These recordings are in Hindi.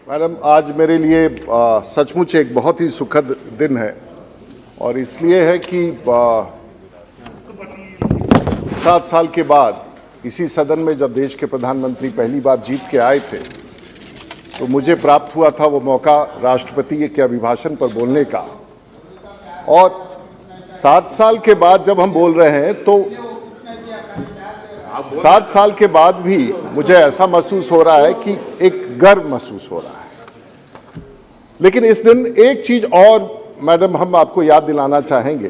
मैडम, आज मेरे लिए सचमुच एक बहुत ही सुखद दिन है और इसलिए है कि 7 साल के बाद इसी सदन में जब देश के प्रधानमंत्री पहली बार जीत के आए थे तो मुझे प्राप्त हुआ था वो मौका राष्ट्रपति के अभिभाषण पर बोलने का। और 7 साल के बाद जब हम बोल रहे हैं तो 7 साल के बाद भी मुझे ऐसा महसूस हो रहा है कि एक गर्व महसूस हो रहा है। लेकिन इस दिन एक चीज और मैडम हम आपको याद दिलाना चाहेंगे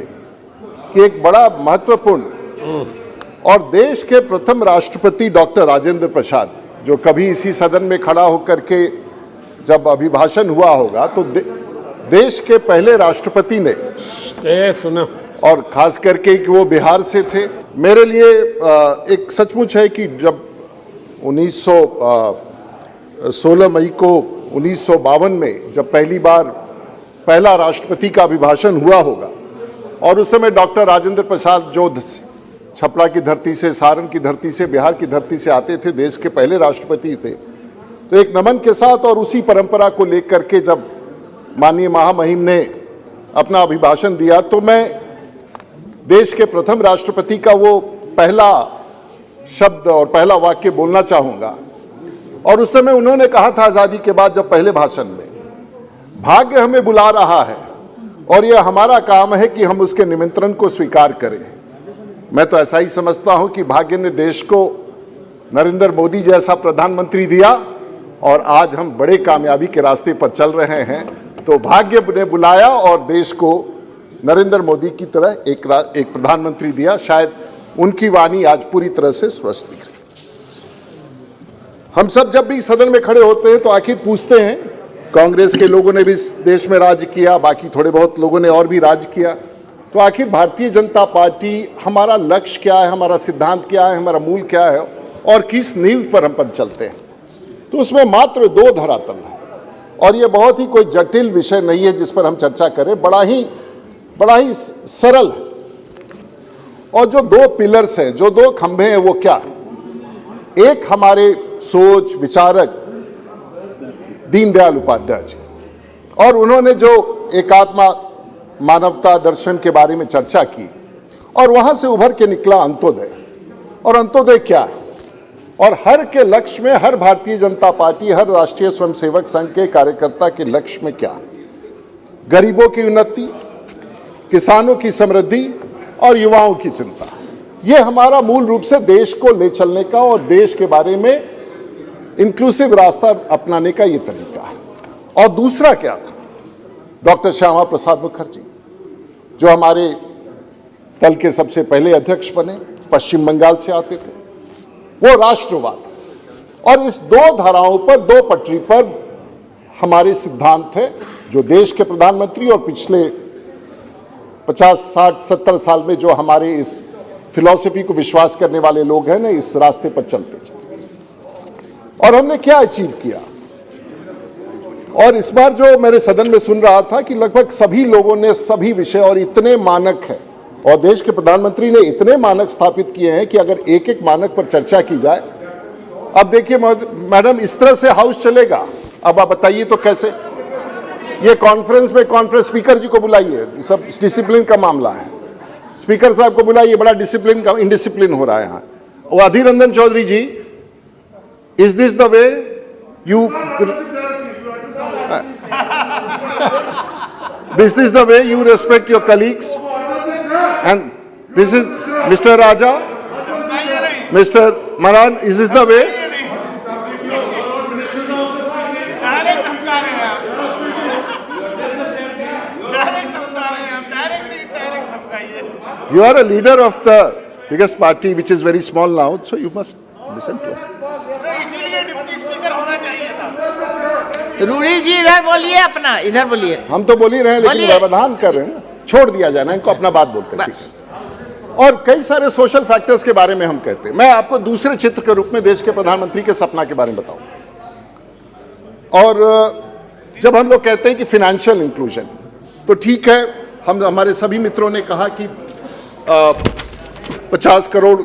कि एक बड़ा महत्वपूर्ण और देश के प्रथम राष्ट्रपति डॉक्टर राजेंद्र प्रसाद, जो कभी इसी सदन में खड़ा होकर के जब अभिभाषण हुआ होगा तो देश के पहले राष्ट्रपति ने सुना, और खास करके कि वो बिहार से थे। मेरे लिए एक सचमुच है कि जब 16 मई को 1952 में जब पहली बार पहला राष्ट्रपति का अभिभाषण हुआ होगा और उस समय डॉक्टर राजेंद्र प्रसाद जो छपरा की धरती से, सारण की धरती से, बिहार की धरती से आते थे, देश के पहले राष्ट्रपति थे, तो एक नमन के साथ और उसी परंपरा को लेकर के जब माननीय महामहिम ने अपना अभिभाषण दिया तो मैं देश के प्रथम राष्ट्रपति का वो पहला शब्द और पहला वाक्य बोलना चाहूँगा। और उस समय उन्होंने कहा था आज़ादी के बाद जब पहले भाषण में, भाग्य हमें बुला रहा है और यह हमारा काम है कि हम उसके निमंत्रण को स्वीकार करें। मैं तो ऐसा ही समझता हूं कि भाग्य ने देश को नरेंद्र मोदी जैसा प्रधानमंत्री दिया और आज हम बड़े कामयाबी के रास्ते पर चल रहे हैं। तो भाग्य ने बुलाया और देश को नरेंद्र मोदी की तरह एक प्रधानमंत्री दिया। शायद उनकी वाणी आज पूरी तरह से स्पष्ट दिख रही। हम सब जब भी सदन में खड़े होते हैं तो आखिर पूछते हैं, कांग्रेस के लोगों ने भी इस देश में राज किया, बाकी थोड़े बहुत लोगों ने और भी राज किया, तो आखिर भारतीय जनता पार्टी, हमारा लक्ष्य क्या है, हमारा सिद्धांत क्या है, हमारा मूल क्या है और किस नींव पर हम पर चलते हैं। तो उसमें मात्र 2 धरातल है और ये बहुत ही कोई जटिल विषय नहीं है जिस पर हम चर्चा करें, बड़ा ही सरल है। और जो 2 पिलर्स हैं, जो 2 खंभे हैं, वो क्या? एक हमारे सोच विचारक दीनदयाल उपाध्याय जी, और उन्होंने जो एकात्मा मानवता दर्शन के बारे में चर्चा की और वहां से उभर के निकला अंत्योदय। और अंत्योदय क्या है? और हर के लक्ष्य में, हर भारतीय जनता पार्टी, हर राष्ट्रीय स्वयंसेवक संघ के कार्यकर्ता के लक्ष्य में क्या? गरीबों की उन्नति, किसानों की समृद्धि और युवाओं की चिंता। ये हमारा मूल रूप से देश को ले चलने का और देश के बारे में इंक्लूसिव रास्ता अपनाने का ये तरीका है। और दूसरा क्या था? डॉक्टर श्यामा प्रसाद मुखर्जी, जो हमारे दल के सबसे पहले अध्यक्ष बने, पश्चिम बंगाल से आते थे, वो राष्ट्रवाद। और इस 2 धाराओं पर, 2 पटरी पर हमारे सिद्धांत थे, जो देश के प्रधानमंत्री और पिछले 50, 60, 70 साल में जो हमारे इस फिलॉसफी को विश्वास करने वाले लोग हैं ना, इस रास्ते पर चलते चलते। और हमने क्या अचीव किया? और इस बार जो मेरे सदन में सुन रहा था कि लगभग सभी लोगों ने सभी विषय, और इतने मानक हैं और देश के प्रधानमंत्री ने इतने मानक स्थापित किए हैं कि अगर एक एक मानक पर चर्चा की जाए, अब देखिए मैडम, इस तरह से हाउस चलेगा। अब आप बताइए तो कैसे? ये कॉन्फ्रेंस स्पीकर जी को बुलाइए, सब डिसिप्लिन का मामला है, स्पीकर साहब को बुलाइए, बड़ा डिसिप्लिन का इंडिसिप्लिन हो रहा है यहाँ। और Adhir Ranjan Chowdhury ji, is this the way you this is the way you respect your colleagues? And this is Mr. Raja, Mr. Maran, is this the way? You are a leader of the biggest party, which is very small now, so you must listen to us. रूढ़ी जी इधर बोलिए, अपना इधर बोलिए। हम तो बोल ही रहे हैं, लेकिन व्यवधान कर रहे हैं ना, छोड़ दिया जाए ना इनको, अपना बात बोलते हैं, ठीक है। और कई सारे सोशल फैक्टर्स के बारे में हम कहते हैं। मैं आपको दूसरे चित्र के रूप में देश के प्रधानमंत्री के सपना के बारे में बताऊं। और जब हम लोग कहते हैं कि फाइनेंशियल इंक्लूजन, तो ठीक है, हमारे सभी मित्रों ने कहा कि 50 करोड़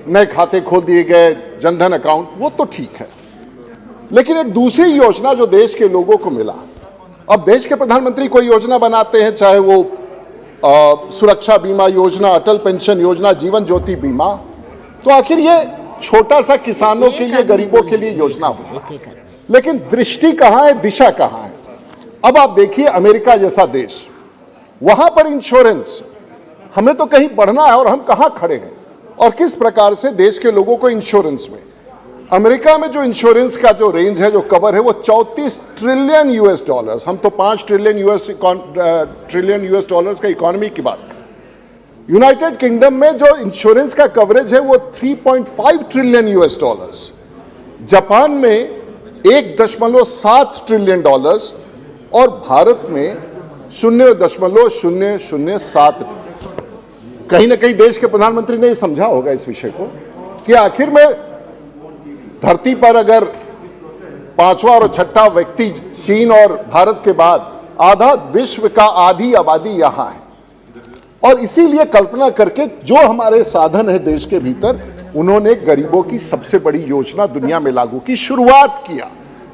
नए खाते खोल दिए गए, जनधन अकाउंट, वो तो ठीक है। लेकिन एक दूसरी योजना जो देश के लोगों को मिला, अब देश के प्रधानमंत्री कोई योजना बनाते हैं, चाहे वो सुरक्षा बीमा योजना, अटल पेंशन योजना, जीवन ज्योति बीमा, तो आखिर ये छोटा सा किसानों के लिए, गरीबों के लिए योजना होती है, लेकिन दृष्टि कहां है, दिशा कहां है। अब आप देखिए अमेरिका जैसा देश, वहां पर इंश्योरेंस, हमें तो कहीं बढ़ना है और हम कहां खड़े हैं और किस प्रकार से देश के लोगों को इंश्योरेंस में, अमेरिका में जो इंश्योरेंस का जो रेंज है, जो कवर है, वो 34 ट्रिलियन US डॉलर्स, हम तो 5 ट्रिलियन US डॉलर्स का इकोनॉमी की बात करें। यूनाइटेड किंगडम में जो इंश्योरेंस का कवरेज है वो 3.5 ट्रिलियन US डॉलर्स, जापान में 1.7 ट्रिलियन डॉलर्स और भारत में 0.007। कहीं ना कहीं देश के प्रधानमंत्री ने समझा होगा इस विषय को कि आखिर में धरती पर अगर पांचवा और छठा व्यक्ति चीन और भारत के बाद, आधा विश्व का आधी आबादी यहां है, और इसीलिए कल्पना करके जो हमारे साधन है देश के भीतर, उन्होंने गरीबों की सबसे बड़ी योजना दुनिया में लागू की, शुरुआत किया।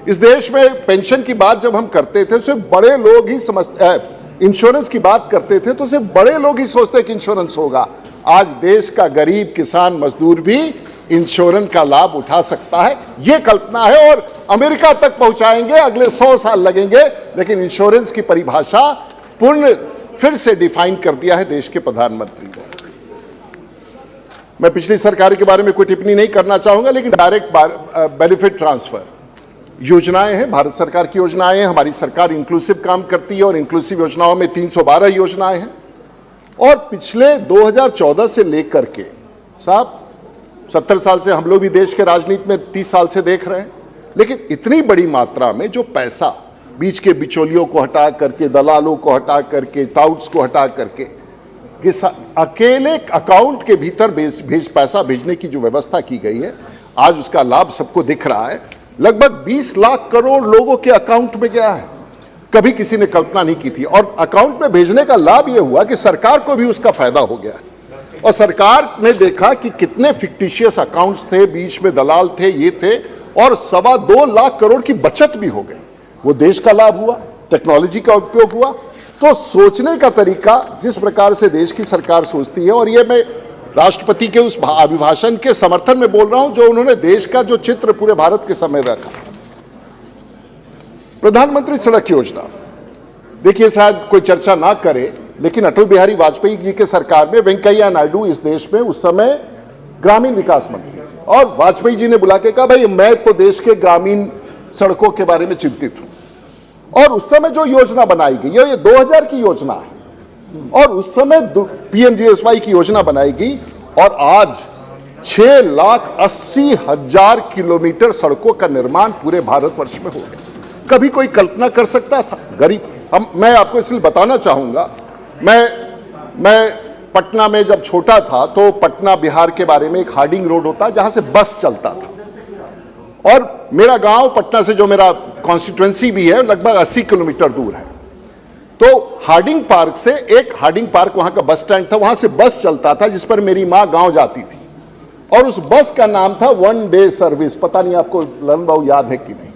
इस देश में पेंशन की बात जब हम करते थे, सिर्फ बड़े लोग ही समझते, इंश्योरेंस की बात करते थे तो सिर्फ बड़े लोग ही सोचते कि इंश्योरेंस होगा। आज देश का गरीब, किसान, मजदूर भी इंश्योरेंस का लाभ उठा सकता है, यह कल्पना है, और अमेरिका तक पहुंचाएंगे, अगले 100 साल लगेंगे, लेकिन इंश्योरेंस की परिभाषा पूर्ण फिर से डिफाइन कर दिया है देश के प्रधानमंत्री ने। मैं पिछली सरकार के बारे में कोई टिप्पणी नहीं करना चाहूंगा, लेकिन डायरेक्ट बेनिफिट ट्रांसफर योजनाएं हैं, भारत सरकार की योजनाएं हैं। हमारी सरकार इंक्लूसिव काम करती है और इंक्लूसिव योजनाओं में 312 योजनाएं हैं, और पिछले 2014 से लेकर के, साहब 70 साल से हम लोग भी देश के राजनीति में 30 साल से देख रहे हैं, लेकिन इतनी बड़ी मात्रा में जो पैसा बीच के बिचौलियों को हटा करके, दलालों को हटा करके, टाउट्स को हटा करके, अकेले अकाउंट के भीतर पैसा भेजने की जो व्यवस्था की गई है, आज उसका लाभ सबको दिख रहा है। लगभग 20 लाख करोड़ लोगों के अकाउंट में गया है, कभी किसी ने कल्पना नहीं की थी। और अकाउंट में भेजने का लाभ यह हुआ कि सरकार को भी उसका फायदा हो गया, और सरकार ने देखा कि कितने फिक्टिशियस अकाउंट्स थे, बीच में दलाल थे, ये थे, और 2.25 लाख करोड़ की बचत भी हो गई। वो देश का लाभ हुआ, टेक्नोलॉजी का उपयोग हुआ। तो सोचने का तरीका जिस प्रकार से देश की सरकार सोचती है, और ये मैं राष्ट्रपति के उस अभिभाषण के समर्थन में बोल रहा हूं जो उन्होंने देश का जो चित्र पूरे भारत के समय रखा। प्रधानमंत्री सड़क योजना, देखिए शायद कोई चर्चा ना करे, लेकिन अटल बिहारी वाजपेयी जी के सरकार में वेंकैया नायडू इस देश में उस समय ग्रामीण विकास मंत्री, और वाजपेयी जी ने बुला के कहा, भाई मैं तो देश के ग्रामीण सड़कों के बारे में चिंतित हूं। और उस समय जो योजना बनाई गई, ये 2000 की योजना है, और उस समय PMGSY की योजना बनाई गई, और आज 6,80,000 किलोमीटर सड़कों का निर्माण पूरे भारतवर्ष में हो गया। कभी कोई कल्पना कर सकता था? गरीब, मैं आपको इसलिए बताना चाहूंगा, मैं पटना में जब छोटा था तो पटना बिहार के बारे में एक हार्डिंग रोड होता जहां से बस चलता था, और मेरा गांव पटना से जो मेरा कॉन्स्टिट्यूएंसी भी है लगभग 80 किलोमीटर दूर है। तो हार्डिंग पार्क से, एक हार्डिंग पार्क वहां का बस स्टैंड था, वहां से बस चलता था जिस पर मेरी मां गांव जाती थी, और उस बस का नाम था 1 डे सर्विस। पता नहीं आपको ललन बाबू याद है कि नहीं।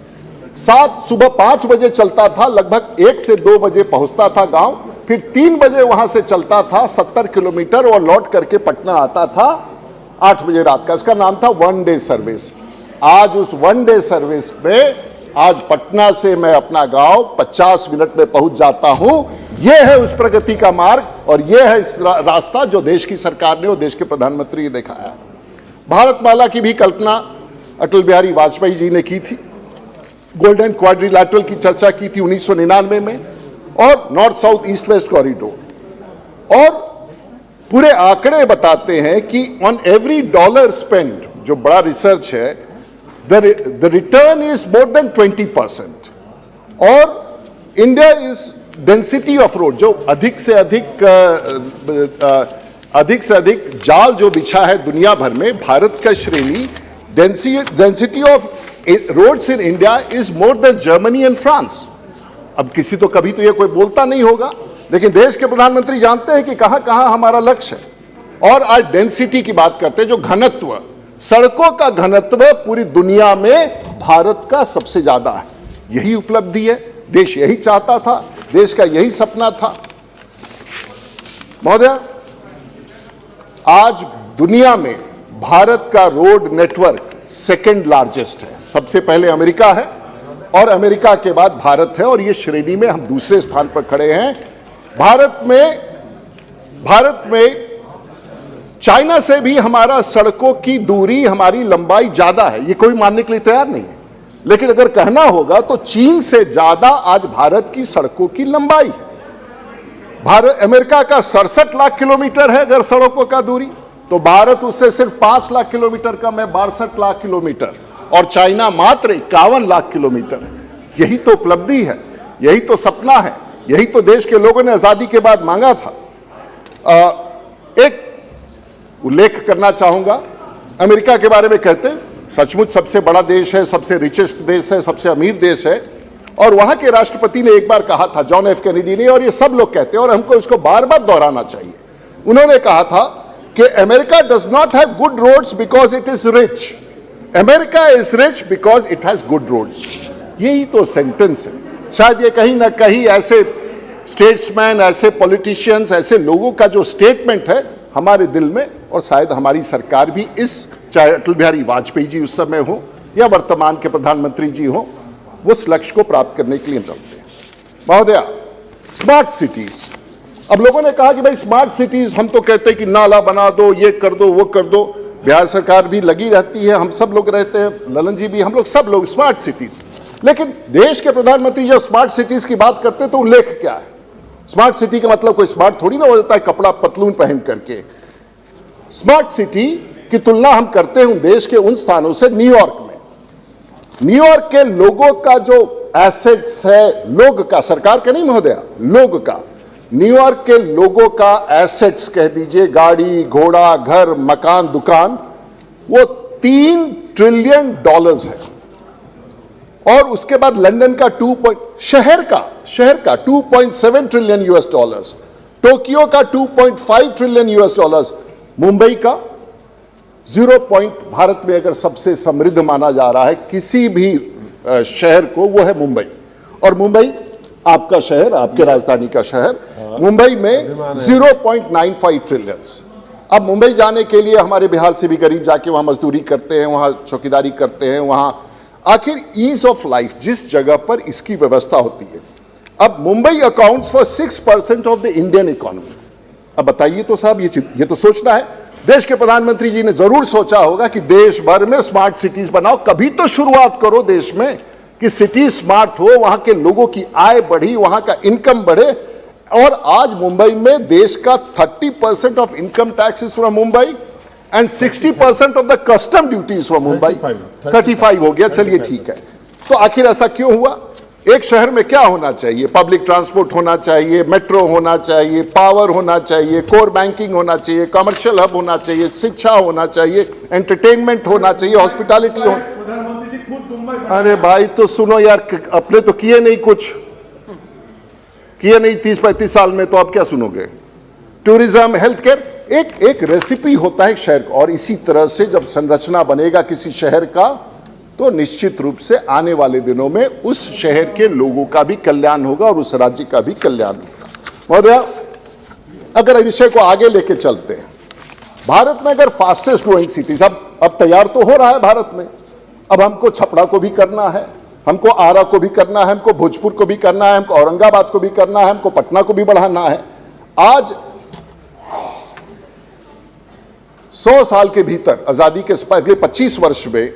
सुबह 5 बजे चलता था, लगभग 1 से 2 बजे पहुंचता था गांव, फिर 3 बजे वहां से चलता था 70 किलोमीटर और लौट करके पटना आता था 8 बजे रात का। इसका नाम था 1 डे सर्विस। आज उस 1 डे सर्विस में आज पटना से मैं अपना गांव 50 मिनट में पहुंच जाता हूं। यह है उस प्रगति का मार्ग, और यह है इस रास्ता जो देश की सरकार ने और देश के प्रधानमंत्री ने दिखाया। भारतमाला की भी कल्पना अटल बिहारी वाजपेयी जी ने की थी, गोल्डन क्वाड्रिलैटरल की चर्चा की थी 1999 में, और north south east west corridor. और पूरे आंकड़े बताते हैं कि ऑन एवरी डॉलर स्पेंड, जो बड़ा रिसर्च है, the return is more than 20%, और India is density of road, जो अधिक से अधिक जाल जो बिछा है दुनिया भर में, भारत का श्रेणी density of roads in India is more than Germany and France. अब किसी तो कभी तो ये कोई बोलता नहीं होगा, लेकिन देश के प्रधानमंत्री जानते हैं कि कहां कहां हमारा लक्ष्य है। और आज डेंसिटी की बात करते हैं, जो घनत्व, सड़कों का घनत्व पूरी दुनिया में भारत का सबसे ज्यादा है। यही उपलब्धि है, देश यही चाहता था, देश का यही सपना था। महोदय, आज दुनिया में भारत का रोड नेटवर्क सेकंड लार्जेस्ट है। सबसे पहले अमेरिका है और अमेरिका के बाद भारत है, और ये श्रेणी में हम दूसरे स्थान पर खड़े हैं। भारत में चाइना से भी हमारा सड़कों की दूरी, हमारी लंबाई ज्यादा है, ये कोई मानने के लिए तैयार नहीं है। लेकिन अगर कहना होगा तो चीन से ज्यादा आज भारत की सड़कों की लंबाई है। अमेरिका का 67 लाख किलोमीटर है अगर सड़कों का दूरी, तो भारत उससे सिर्फ 5 लाख किलोमीटर कम है, 62 लाख किलोमीटर, और चाइना मात्र 51 लाख किलोमीटर है। यही तो उपलब्धि है, यही तो सपना है, यही तो देश के लोगों ने आजादी के बाद मांगा था। एक उल्लेख करना चाहूंगा, अमेरिका के बारे में कहते हैं सचमुच सबसे बड़ा देश है, सबसे रिचेस्ट देश है, सबसे अमीर देश है, और वहां के राष्ट्रपति ने एक बार कहा था, जॉन एफ कैनेडी ने, और ये सब लोग कहते हैं और हमको इसको बार बार दोहराना चाहिए। उन्होंने कहा था कि America does not have good roads because it is rich, America is rich because it has good roads. यही तो सेंटेंस है। शायद ये कहीं ना कहीं ऐसे स्टेट्समैन, ऐसे पॉलिटिशियंस, ऐसे लोगों का जो स्टेटमेंट है हमारे दिल में, और शायद हमारी सरकार भी इस, चाहे अटल बिहारी वाजपेयी जी उस समय हो या वर्तमान के प्रधानमंत्री जी हो, वो उस लक्ष्य को प्राप्त करने के लिए चलते हैं। महोदया, स्मार्ट सिटीज, अब लोगों ने कहा कि भाई स्मार्ट सिटीज, हम तो कहते हैं कि नाला बना दो, ये कर दो, वो कर दो, बिहार सरकार भी लगी रहती है, हम सब लोग रहते हैं, ललन जी भी, हम लोग सब लोग स्मार्ट सिटीज। लेकिन देश के प्रधानमंत्री जब स्मार्ट सिटीज की बात करते हैं तो उल्लेख क्या है? स्मार्ट सिटी का मतलब कोई स्मार्ट थोड़ी ना हो जाता है कपड़ा पतलून पहन करके। स्मार्ट सिटी की तुलना हम करते हैं देश के उन स्थानों से न्यूयॉर्क में। न्यूयॉर्क के लोगों का जो एसेट्स है, लोग का, सरकार का नहीं महोदया, लोग का, न्यूयॉर्क के लोगों का एसेट्स कह दीजिए, गाड़ी घोड़ा घर मकान दुकान, वो $3 ट्रिलियन है। और उसके बाद लंदन का शहर का 2.7 ट्रिलियन US डॉलर्स, टोक्यो का 2.5 ट्रिलियन US डॉलर्स, मुंबई का 0 भारत में अगर सबसे समृद्ध माना जा रहा है किसी भी शहर को, वो है मुंबई। और मुंबई आपका शहर, आपके राजधानी का शहर, मुंबई में 0.95 ट्रिलियन। अब मुंबई जाने के लिए हमारे बिहार से भी गरीब जाके वहां मजदूरी करते हैं, वहां चौकीदारी करते हैं, वहां आखिर ईज ऑफ लाइफ जिस जगह पर इसकी व्यवस्था होती है। अब Mumbai accounts for 6% of the Indian economy. अब बताइए तो साहब, ये तो सोचना है। देश के प्रधानमंत्री जी ने जरूर सोचा होगा कि देश भर में स्मार्ट सिटीज बनाओ, कभी तो शुरुआत करो देश में कि सिटी स्मार्ट हो, वहां के लोगों की आय बढ़ी, वहां का इनकम बढ़े। और आज मुंबई में देश का 30% of income tax is from Mumbai and 60% of the custom duty is from Mumbai. 35 हो गया, चलिए ठीक है। तो आखिर ऐसा क्यों हुआ? एक शहर में क्या होना चाहिए? पब्लिक ट्रांसपोर्ट होना चाहिए, मेट्रो होना चाहिए, पावर होना चाहिए, कोर बैंकिंग होना चाहिए, कमर्शियल हब होना चाहिए, शिक्षा होना चाहिए, एंटरटेनमेंट होना चाहिए, हॉस्पिटैलिटी हो। अरे भाई तो सुनो यार, अपने तो किए नहीं, कुछ किए नहीं 30-35 साल में, तो आप क्या सुनोगे? टूरिज्म, हेल्थ केयर, एक रेसिपी होता है शहर का। और इसी तरह से जब संरचना बनेगा किसी शहर का, तो निश्चित रूप से आने वाले दिनों में उस शहर के लोगों का भी कल्याण होगा और उस राज्य का भी कल्याण होगा। महोदय, अगर विषय को आगे लेके चलते हैं, भारत में अगर फास्टेस्ट ग्रोइंग सिटीज अब तैयार तो हो रहा है भारत में। अब हमको छपरा को भी करना है, हमको आरा को भी करना है, हमको भोजपुर को भी करना है, हमको औरंगाबाद को भी करना है, हमको पटना को भी बढ़ाना है। आज 100 साल के भीतर, आजादी के पहले 25 वर्ष में,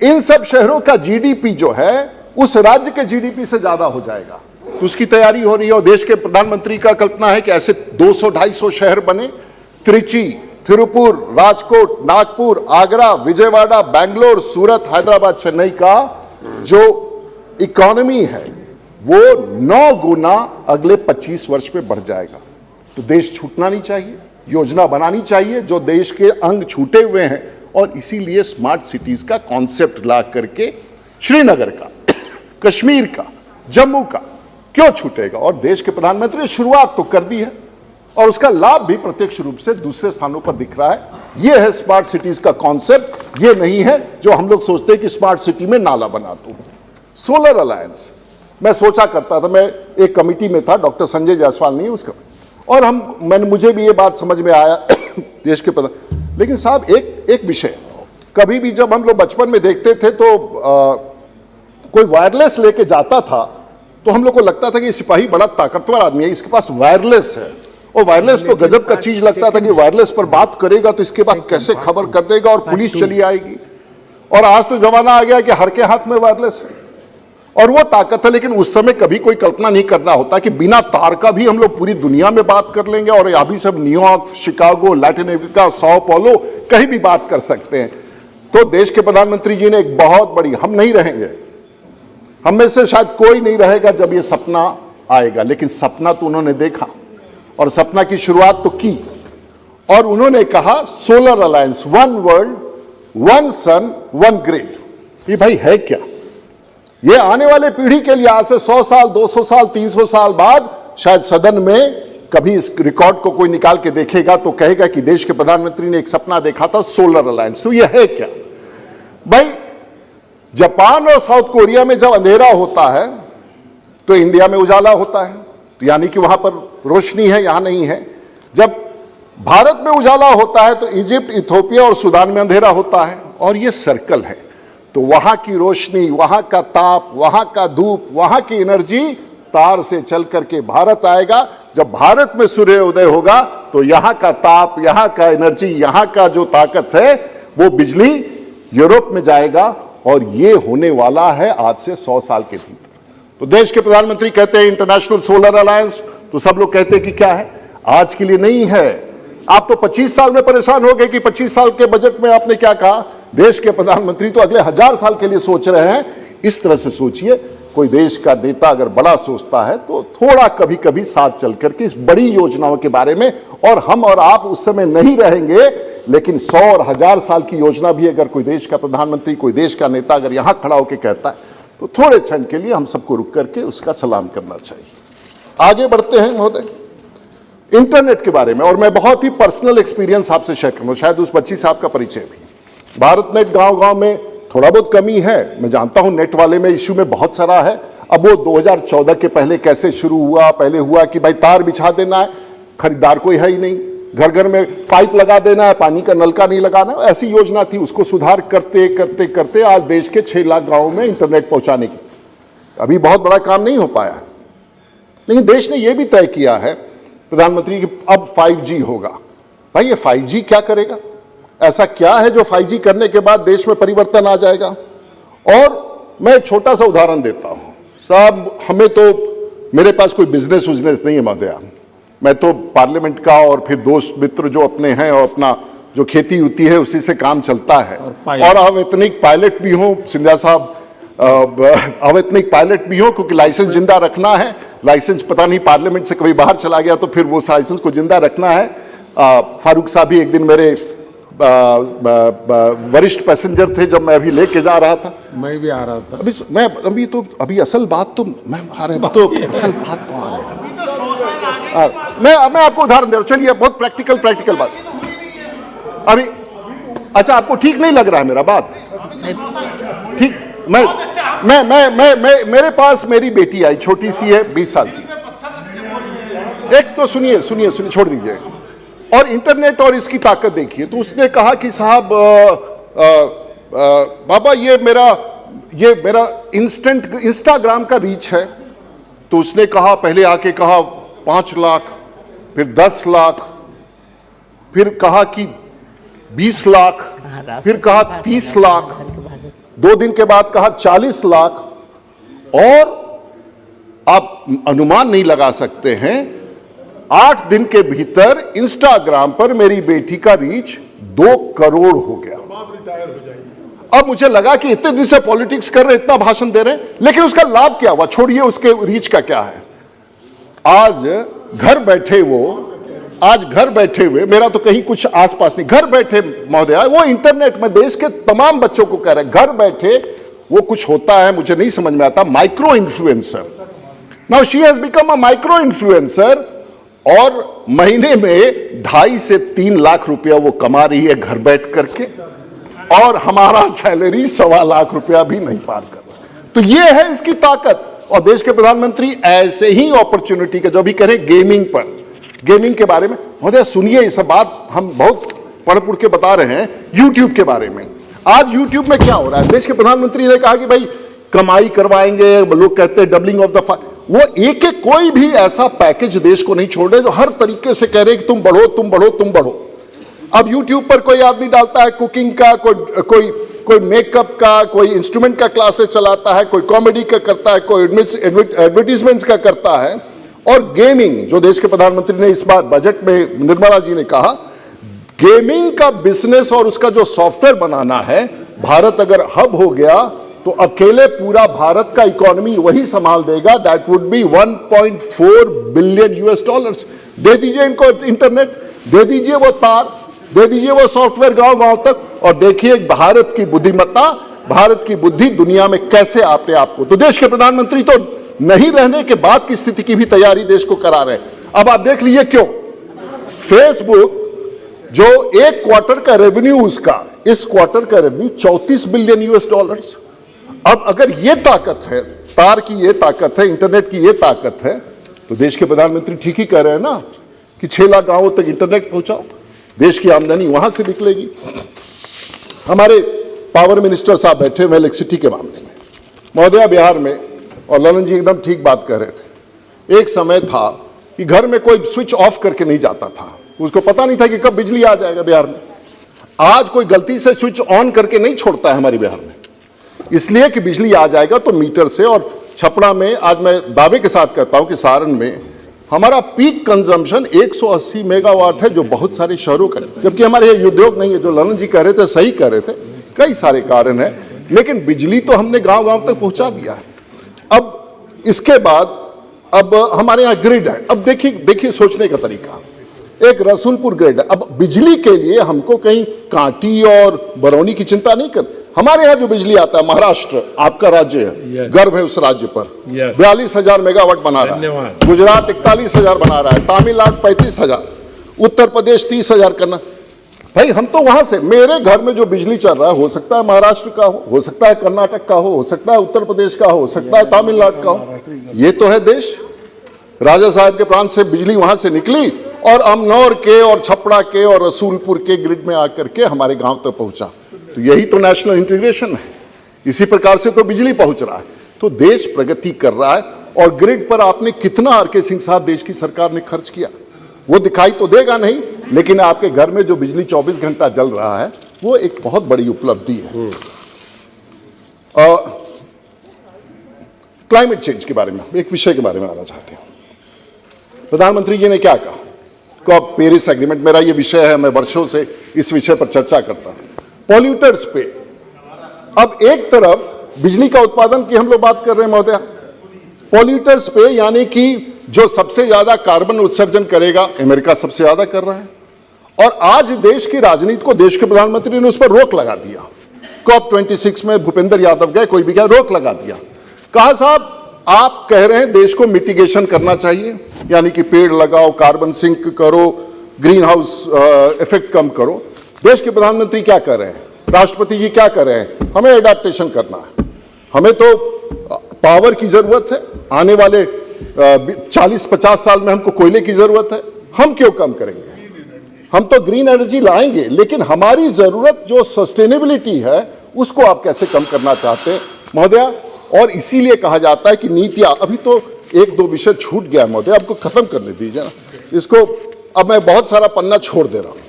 इन सब शहरों का जीडीपी जो है उस राज्य के जीडीपी से ज्यादा हो जाएगा। तो उसकी तैयारी हो रही है और देश के प्रधानमंत्री का कल्पना है कि ऐसे 200-250 शहर बने। त्रिची, तिरुपुर, राजकोट, नागपुर, आगरा, विजयवाड़ा, बेंगलोर, सूरत, हैदराबाद, चेन्नई का जो इकोनॉमी है वो 9 गुना अगले 25 वर्ष में बढ़ जाएगा। तो देश छूटना नहीं चाहिए, योजना बनानी चाहिए जो देश के अंग छूटे हुए हैं। और इसीलिए स्मार्ट सिटीज का कॉन्सेप्ट ला करके श्रीनगर का, कश्मीर का, जम्मू का क्यों छूटेगा? और देश के प्रधानमंत्री ने शुरुआत तो कर दी है और उसका लाभ भी प्रत्यक्ष रूप से दूसरे स्थानों पर दिख रहा है। यह है स्मार्ट सिटीज का कॉन्सेप्ट। ये नहीं है जो हम लोग सोचते हैं कि स्मार्ट सिटी में नाला बना दूं। सोलर अलायंस, मैं सोचा करता था, मैं एक कमिटी में था, डॉक्टर संजय जायसवाल नहीं उसका, और मुझे भी ये बात समझ में आया देश के पता। लेकिन साहब एक विषय, कभी भी जब हम लोग बचपन में देखते थे तो कोई वायरलेस लेके जाता था तो हम लोग को लगता था कि सिपाही बड़ा ताकतवर आदमी है, इसके पास वायरलेस है, और वायरलेस तो गजब का चीज लगता था कि वायरलेस पर बात करेगा तो इसके बाद कैसे खबर कर देगा और पुलिस चली आएगी। और आज तो जमाना आ गया कि हर के हाथ में वायरलेस है और वो ताकत है। लेकिन उस समय कभी कोई कल्पना नहीं करना होता कि बिना तार का भी हम लोग पूरी दुनिया में बात कर लेंगे, और अभी सब New York, Chicago, Latin America, sao paulo कहीं भी बात कर सकते हैं। तो देश के प्रधानमंत्री जी ने एक बहुत बड़ी, हम नहीं रहेंगे, हम में से शायद कोई नहीं रहेगा जब ये सपना आएगा, लेकिन सपना तो उन्होंने देखा और सपना की शुरुआत तो की, और उन्होंने कहा solar alliance, one world, one sun, one grid. ये भाई है क्या? ये आने वाले पीढ़ी के लिए आज से 100 साल, 200 साल, 300 साल बाद शायद सदन में कभी इस रिकॉर्ड को कोई निकाल के देखेगा तो कहेगा कि देश के प्रधानमंत्री ने एक सपना देखा था, सोलर अलायंस। तो ये है क्या भाई? जापान और साउथ कोरिया में जब अंधेरा होता है तो इंडिया में उजाला होता है, तो यानी कि वहां पर रोशनी है, यहां नहीं है। जब भारत में उजाला होता है तो इजिप्ट, इथोपिया और सूडान में अंधेरा होता है, और ये सर्कल है। तो वहां की रोशनी, वहां का ताप, वहां का धूप, वहां की एनर्जी तार से चल करके भारत आएगा। जब भारत में सूर्योदय होगा तो यहां का ताप, यहां का एनर्जी, यहां का जो ताकत है वो बिजली यूरोप में जाएगा, और ये होने वाला है आज से 100 साल के भीतर। तो देश के प्रधानमंत्री कहते हैं इंटरनेशनल सोलर अलायंस, तो सब लोग कहते हैं कि क्या है, आज के लिए नहीं है। आप तो 25 साल में परेशान हो गए कि 25 साल के बजट में आपने क्या कहा। देश के प्रधानमंत्री तो अगले 1000 साल के लिए सोच रहे हैं। इस तरह से सोचिए, कोई देश का नेता अगर बड़ा सोचता है तो थोड़ा कभी कभी साथ चल करके इस बड़ी योजनाओं के बारे में, और हम और आप उस समय नहीं रहेंगे, लेकिन 100 और 1000 साल की योजना भी अगर कोई देश का प्रधानमंत्री, कोई देश का नेता अगर यहां खड़ा होकर कहता है तो थोड़े क्षण के लिए हम सबको रुक करके उसका सलाम करना चाहिए। आगे बढ़ते हैं महोदय, इंटरनेट के बारे में, और मैं बहुत ही पर्सनल एक्सपीरियंस आपसे शेयर करूंगा, शायद उस बच्ची साहब का परिचय भी। भारत नेट गांव-गांव में थोड़ा बहुत कमी है, मैं जानता हूं, नेट वाले में इश्यू में बहुत सारा है। अब वो 2014 के पहले कैसे शुरू हुआ? पहले हुआ कि भाई तार बिछा देना है, खरीदार कोई है ही नहीं, घर घर में पाइप लगा देना है, पानी का नलका नहीं लगाना, ऐसी योजना थी। उसको सुधार करते करते करते आज देश के 6 लाख गांवों में इंटरनेट पहुंचाने की, अभी बहुत बड़ा काम नहीं हो पाया, लेकिन देश ने यह भी तय किया है प्रधानमंत्री की अब 5G होगा। भाई ये 5G क्या करेगा? ऐसा क्या है जो 5G करने के बाद देश में परिवर्तन आ जाएगा? और मैं एक छोटा सा उदाहरण देता हूं साहब, हमें तो, मेरे पास कोई बिजनेस नहीं है महोदया, मैं तो पार्लियामेंट का और फिर दोस्त मित्र जो अपने हैं और अपना जो खेती होती है उसी से काम चलता है, और अवैतनिक पायलट भी हूं सिंधिया साहब, अवैतनिक पायलट भी हो, क्योंकि लाइसेंस जिंदा रखना है। लाइसेंस पता नहीं पार्लियामेंट से कभी बाहर चला गया तो फिर वो लाइसेंस को जिंदा रखना है। फारूक साहब भी एक दिन मेरे वरिष्ठ पैसेंजर थे जब मैं अभी लेके जा रहा था, मैं भी आ रहा था। अभी असल बात तो मैं आ रहे तो असल बात तो आ रहे मैं आपको उदाहरण दे रहा हूं। चलिए बहुत प्रैक्टिकल बात अभी। अच्छा, आपको ठीक नहीं लग रहा है मेरा बात? ठीक, मेरे पास मेरी बेटी आई, छोटी सी है, 20 साल की। एक तो सुनिए, छोड़ दीजिए, और इंटरनेट और इसकी ताकत देखिए। तो उसने कहा कि साहब बाबा ये मेरा इंस्टाग्राम का रीच है। तो उसने कहा, पहले आके कहा 5 लाख, फिर 10 लाख, फिर कहा कि 20 लाख, फिर कहा 30 लाख, 2 दिन के बाद कहा 40 लाख, और आप अनुमान नहीं लगा सकते हैं 8 दिन के भीतर इंस्टाग्राम पर मेरी बेटी का रीच 2 करोड़ हो गया। अब मुझे लगा कि इतने दिन से पॉलिटिक्स कर रहे, इतना भाषण दे रहे, लेकिन उसका लाभ क्या हुआ? छोड़िए उसके रीच का क्या है। आज घर बैठे हुए, मेरा तो कहीं कुछ आसपास नहीं, घर बैठे महोदय, वो इंटरनेट में देश के तमाम बच्चों को कह रहे हैं, घर बैठे वो कुछ होता है, मुझे नहीं समझ में आता, micro influencer. Now she has become a micro influencer, और महीने में 2.5 से 3 लाख रुपया वो कमा रही है घर बैठ करके। और हमारा सैलरी 1.25 लाख रुपया भी नहीं पार कर रहा। तो ये है इसकी ताकत। और देश के प्रधानमंत्री ऐसे ही अपॉर्चुनिटी का जो भी करें गेमिंग पर, गेमिंग के बारे में महोदय सुनिए, इस बात हम बहुत पढ़ पुढ़ के बता रहे हैं यूट्यूब के बारे में। आज यूट्यूब में क्या हो रहा है, देश के प्रधानमंत्री ने कहा कि भाई कमाई करवाएंगे, लोग कहते हैं डबलिंग ऑफ द वो एक एक कोई भी ऐसा पैकेज देश को नहीं छोड़ रहे जो हर तरीके से कह रहे कि तुम बढ़ो तुम बढ़ो तुम बढ़ो। अब यूट्यूब पर कोई आदमी डालता है कुकिंग का, कोई मेकअप का, कोई इंस्ट्रूमेंट का क्लासेस चलाता है, कोई कॉमेडी का करता है, कोई एडवर्टीजमेंट्स का करता है। और गेमिंग, जो देश के प्रधानमंत्री ने इस बार बजट में निर्मला जी ने कहा, गेमिंग का बिजनेस और उसका जो सॉफ्टवेयर बनाना है, भारत अगर हब हो गया तो अकेले पूरा भारत का इकोनॉमी वही संभाल देगा। That would be 1.4 billion US dollars. दे दीजिए इनको इंटरनेट, दे दीजिए वो तार, दे दीजिए वो सॉफ्टवेयर गांव गांव तक, और देखिए भारत की बुद्धिमत्ता, भारत की बुद्धि दुनिया में कैसे आपने आपको। तो देश के प्रधानमंत्री तो नहीं रहने के बाद की स्थिति की भी तैयारी देश को करा रहे हैं। अब आप देख लीजिए क्यों फेसबुक, जो एक क्वार्टर का रेवेन्यू उसका, इस क्वार्टर का रेवेन्यू 34 बिलियन US डॉलर्स। अब अगर ये ताकत है, तार की ये ताकत है, इंटरनेट की ये ताकत है, तो देश के प्रधानमंत्री ठीक ही कह रहे हैं ना कि 6 लाख गांवों तक इंटरनेट पहुंचाओ, देश की आमदनी वहां से निकलेगी। हमारे पावर मिनिस्टर साहब बैठे हुए इलेक्ट्रिसिटी के मामले में महोदया बिहार में, और ललन जी एकदम ठीक बात कह रहे थे, एक समय था कि घर में कोई स्विच ऑफ करके नहीं जाता था, उसको पता नहीं था कि कब बिजली आ जाएगा बिहार में। आज कोई गलती से स्विच ऑन करके नहीं छोड़ता है हमारे बिहार में, इसलिए कि बिजली आ जाएगा तो मीटर से। और छपरा में आज मैं दावे के साथ कहता हूं कि सारण में हमारा पीक कंजम्पशन 180 मेगावाट है, जो बहुत सारे शहरों का, जबकि हमारे ये उद्योग नहीं है। जो ललन जी कह रहे थे सही कह रहे थे, कई सारे कारण है, लेकिन बिजली तो हमने गांव गांव तक पहुंचा दिया है। अब इसके बाद अब हमारे यहाँ ग्रिड है। अब देखिए सोचने का तरीका, एक रसूलपुर ग्रिड है। अब बिजली के लिए हमको कहीं कांटी और बरौनी की चिंता नहीं कर। हमारे यहाँ जो बिजली आता है, महाराष्ट्र आपका राज्य है, गर्व है उस राज्य पर, 42,000 मेगावाट बना रहा है, गुजरात 41,000 बना रहा है, तमिलनाडु 35,000, उत्तर प्रदेश 30,000 करना। भाई हम तो वहां से, मेरे घर में जो बिजली चल रहा है, हो सकता है महाराष्ट्र का हो सकता है कर्नाटक का हो सकता है उत्तर प्रदेश का हो सकता है तमिलनाडु का हो। ये तो है देश। राजा साहब के प्रांत से बिजली वहां से निकली और अमनौर के और छपरा के और रसूलपुर के ग्रिड में आकर के हमारे गांव तक पहुंचा। तो यही तो नेशनल इंटीग्रेशन है। इसी प्रकार से तो बिजली पहुंच रहा है। तो देश प्रगति कर रहा है। और ग्रिड पर आपने कितना आर.के. सिंह साहब देश की सरकार ने खर्च किया, वो दिखाई तो देगा नहीं, लेकिन आपके घर में जो बिजली 24 घंटा जल रहा है, वो एक बहुत बड़ी उपलब्धि है। क्लाइमेट चेंज के बारे में एक विषय के बारे में आना चाहते हैं। प्रधानमंत्री जी ने क्या कहा, कॉप पेरिस एग्रीमेंट, मेरा ये विषय है, मैं वर्षों से इस विषय पर चर्चा करता हूं। पॉल्यूटर्स पे, अब एक तरफ बिजली का उत्पादन की हम लोग बात कर रहे हैं महोदया, पॉल्यूटर्स पे यानी कि जो सबसे ज्यादा कार्बन उत्सर्जन करेगा, अमेरिका सबसे ज्यादा कर रहा है। और आज देश की राजनीति को देश के प्रधानमंत्री ने उस पर रोक लगा दिया। COP 26 में भूपेंद्र यादव गए, कोई भी गया, रोक लगा दिया। कहा साहब आप कह रहे हैं देश को मिटिगेशन करना चाहिए, यानी कि पेड़ लगाओ, कार्बन सिंक करो, ग्रीन हाउस इफेक्ट कम करो। देश के प्रधानमंत्री क्या कर रहे हैं, राष्ट्रपति जी क्या कर रहे हैं, हमें एडाप्टेशन करना है, हमें तो पावर की जरूरत है, आने वाले 40-50 साल में हमको कोयले की जरूरत है, हम क्यों कम करेंगे, हम तो ग्रीन एनर्जी लाएंगे, लेकिन हमारी जरूरत जो सस्टेनेबिलिटी है उसको आप कैसे कम करना चाहते हैं महोदया। और इसीलिए कहा जाता है कि नीतियां, अभी तो 1-2 विषय छूट गया महोदय, आपको खत्म करने दीजिए ना इसको। अब मैं बहुत सारा पन्ना छोड़ दे रहा हूं,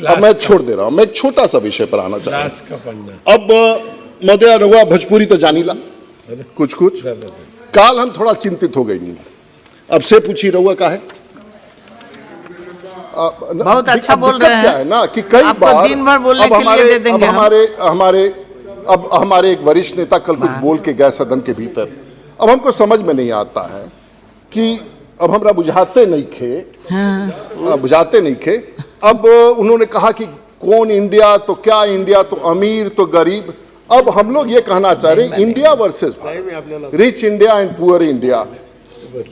अब मैं छोड़ दे रहा हूं, मैं एक छोटा सा विषय पर आना चाहता हूं। अब महोदय रहुआ भोजपुरी तो जानीला कुछ कुछ, काल हम थोड़ा चिंतित हो गई, अब से पूछी रहुआ का है, बहुत अच्छा बोल रहे हैं। क्या है ना कि कई बार दिन भर बोलने के लिए दे देंगे अब हमारे एक वरिष्ठ नेता कल कुछ बोल के गए सदन के भीतर। अब हमको समझ में नहीं आता है कि अब हमरा बुझाते नहीं खे। अब उन्होंने कहा कि कौन इंडिया, तो क्या इंडिया, तो अमीर तो गरीब। अब हम लोग ये कहना चाह रहे हैं India versus Bharat, rich India and poor India,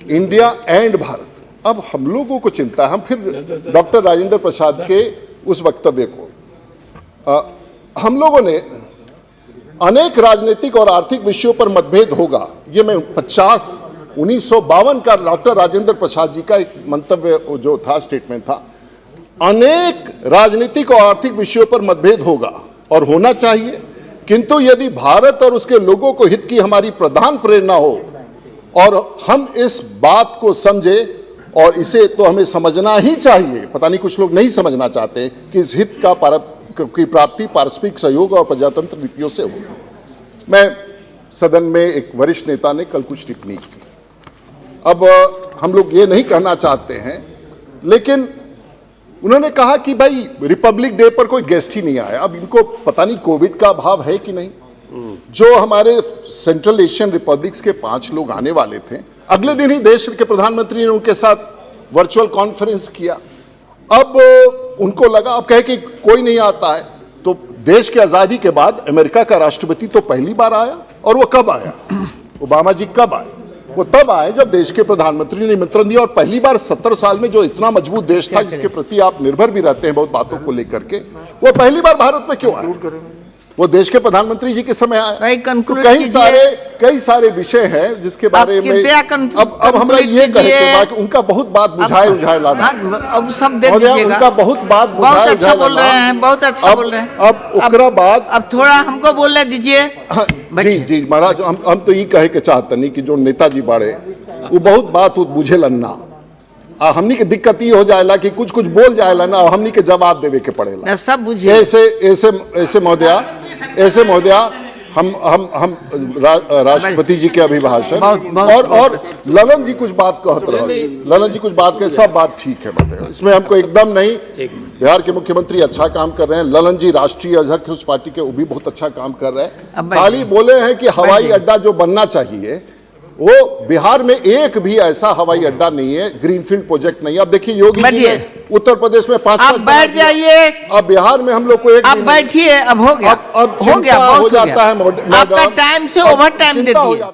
India and Bharat. अब हम लोगों को चिंता है, हम फिर डॉक्टर राजेंद्र प्रसाद के उस वक्तव्य को हम लोगों ने अनेक राजनीतिक और आर्थिक विषयों पर मतभेद होगा, ये मैं 1952 का डॉक्टर राजेंद्र प्रसाद जी का एक मंतव्य जो था, स्टेटमेंट था, अनेक राजनीतिक और आर्थिक विषयों पर मतभेद होगा और होना चाहिए, किंतु यदि भारत और उसके लोगों को हित की हमारी प्रधान प्रेरणा हो और हम इस बात को समझे, और इसे तो हमें समझना ही चाहिए, पता नहीं कुछ लोग नहीं समझना चाहते कि इस हित की प्राप्ति पारस्परिक सहयोग और प्रजातंत्र नीतियों से हो। मैं सदन में एक वरिष्ठ नेता ने कल कुछ टिप्पणी की, अब हम लोग ये नहीं कहना चाहते हैं, लेकिन उन्होंने कहा कि भाई रिपब्लिक डे पर कोई गेस्ट ही नहीं आया। अब इनको पता नहीं कोविड का अभाव है कि नहीं। जो हमारे सेंट्रल एशियन रिपब्लिक्स के 5 लोग आने वाले थे, अगले दिन ही देश के प्रधानमंत्री ने उनके साथ वर्चुअल कॉन्फ्रेंस किया। अब उनको लगा, अब कहे कि कोई नहीं आता है, तो देश की आजादी के बाद अमेरिका का राष्ट्रपति तो पहली बार आया, और वो कब आया, ओबामा जी कब आए, वो तब आए जब देश के प्रधानमंत्री ने निमंत्रण दिया। और पहली बार 70 साल में जो इतना मजबूत देश था, जिसके प्रति आप निर्भर भी रहते हैं बहुत बातों को लेकर के, वो पहली बार भारत में क्यों आया, वो देश के प्रधानमंत्री जी के समय आया। तो कई सारे विषय हैं जिसके बारे में अब हमरा ये कहे कि उनका बहुत बात बुझाए लाना, अब सब दे दीजिएगा, उनका बहुत बात बुझाए अच्छा बोल रहे हैं, बहुत अच्छा बोल रहे हैं। अब ओकरा बाद अब थोड़ा हमको बोलने दीजिए। जी महाराज, हम तो ये कहे के चाहते नहीं कि जो नेताजी बाड़े वो बहुत बात बुझे लन्ना, हमनी के दिक्कत ये हो जाएला कि कुछ बोल जाएला ना, हमनी के जवाब देवे के पड़ेला। सब बुझिए। ऐसे महोदया हम राष्ट्रपति जी के अभिभाषण और ललन जी कुछ बात कहत रहे, ललन जी कुछ बात कहे, सब बात ठीक है महोदय, इसमें हमको एकदम नहीं। बिहार के मुख्यमंत्री अच्छा काम कर रहे हैं, ललन जी राष्ट्रीय अध्यक्ष उस पार्टी के, वो भी बहुत अच्छा काम कर रहे हैं। खाली बोले हैं कि हवाई अड्डा जो बनना चाहिए, वो बिहार में एक भी ऐसा हवाई अड्डा नहीं है, ग्रीनफील्ड प्रोजेक्ट नहीं है। अब देखिए योगी जी ने उत्तर प्रदेश में 5 आप बैठ जाइए, अब बिहार में हम लोग को एक, आप बैठिए, अब हो गया, अब हो गया, हो जाता है, आपका टाइम से ओवर टाइम दे दिए।